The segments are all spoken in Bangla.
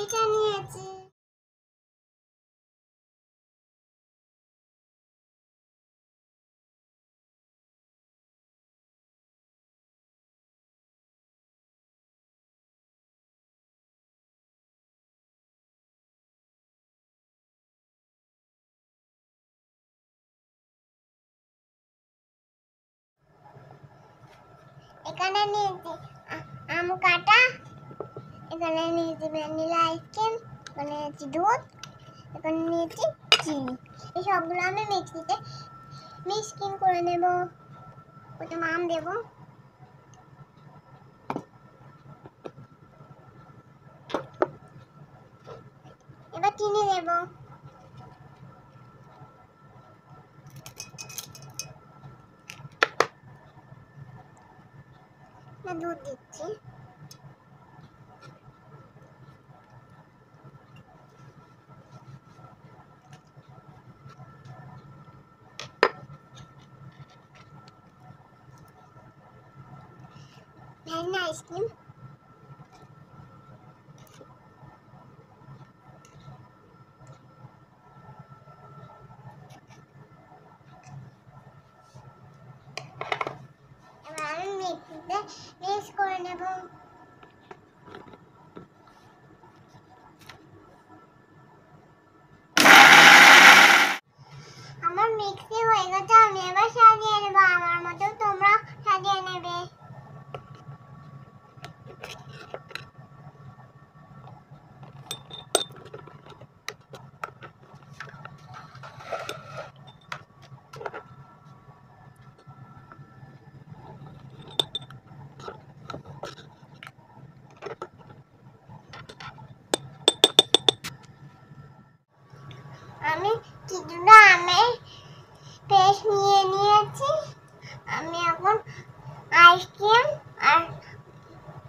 এটা নিয়েছি। এখানে নিয়েছি আম কাটা, এখানে নিয়েছি ভ্যানিলা আইসক্রিম, এখানে নিয়েছি দুধ, এখানে নিয়েছি চিনি। এই সবগুলো আমি মিক্সিতে মিক্সিং করে নেব। প্রথমে আম দেব, এবার চিনি দেব, দুধ দিচ্ছি, ভ্যানিলা আইসক্রিম, এবার আমি মিক্সিতে মিক্স করে নেব। আমার মিক্সি হয়ে গেছে, আমি এবার সাজিয়ে নেব। আমার মতো তোমরা সাজিয়ে নেবে। আমি কিছুটা আমের পেস্ট নিয়ে নিয়েছি। আমি এখন আইসক্রিম আর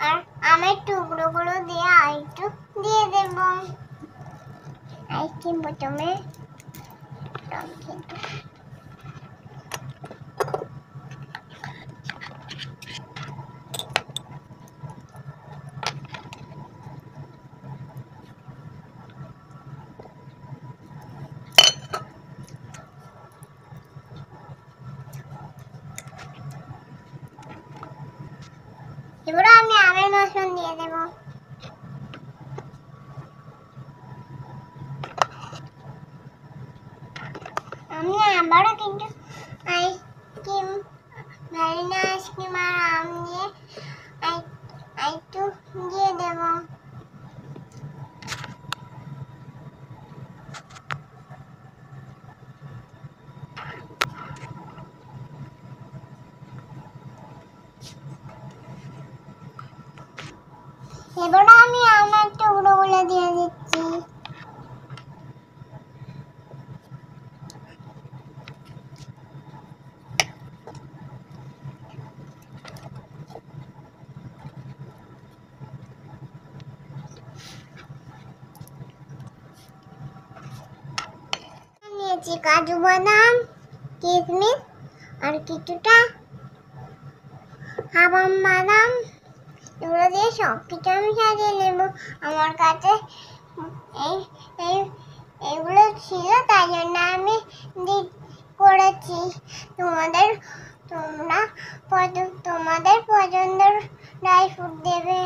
আর আমের টুকরোগুলো দিয়ে আরেকটু দিয়ে দেব। আইসক্রিম প্রথমে এবার আমি আমের মিশ্রণ দিয়ে দেব। আমি আবারও কিন্তু আইসক্রিম, ভ্যানিলা আইসক্রিম আর আম দিয়ে একটু দিয়ে দেব। এবার আমি আমের টুকরোগুলো দিয়ে দিচ্ছি। নিয়েছি কাজু বাদাম, কিশমিশ আর কিছুটা হাবাম বাদাম, এগুলো দিয়ে সব কিছু আমি সাজিয়ে নেব। আমার কাছে এগুলো ছিল, তাই জন্য আমি করেছি। তোমাদের পছন্দের ড্রাই ফ্রুট দেবে।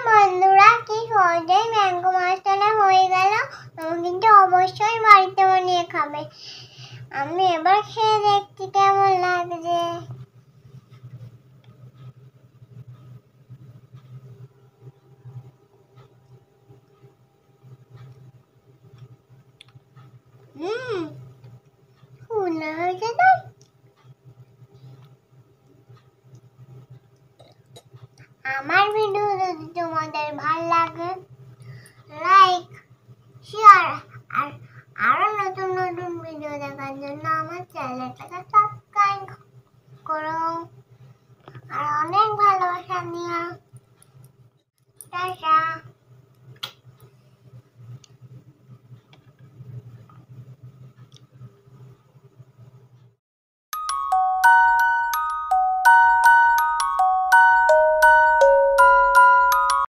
বন্ধুরা, কি সহজেই ম্যাঙ্গো মাস্টার্ড হয়ে গেল। তুমি কিন্তু অবশ্যই বাড়িতে বানিয়ে খাবে। আমি এবার খেয়ে দেখছি কেমন লাগছে। ফুলে হয়েছে তো। আমার ভিডিও যদি তোমাদের ভালো লাগে, লাইক, শেয়ার আর আরো নতুন নতুন ভিডিও দেখার জন্য আমার চ্যানেলটাকে সাবস্ক্রাইব করো। আর অনেক ভালোবাসা নিও। টাটা।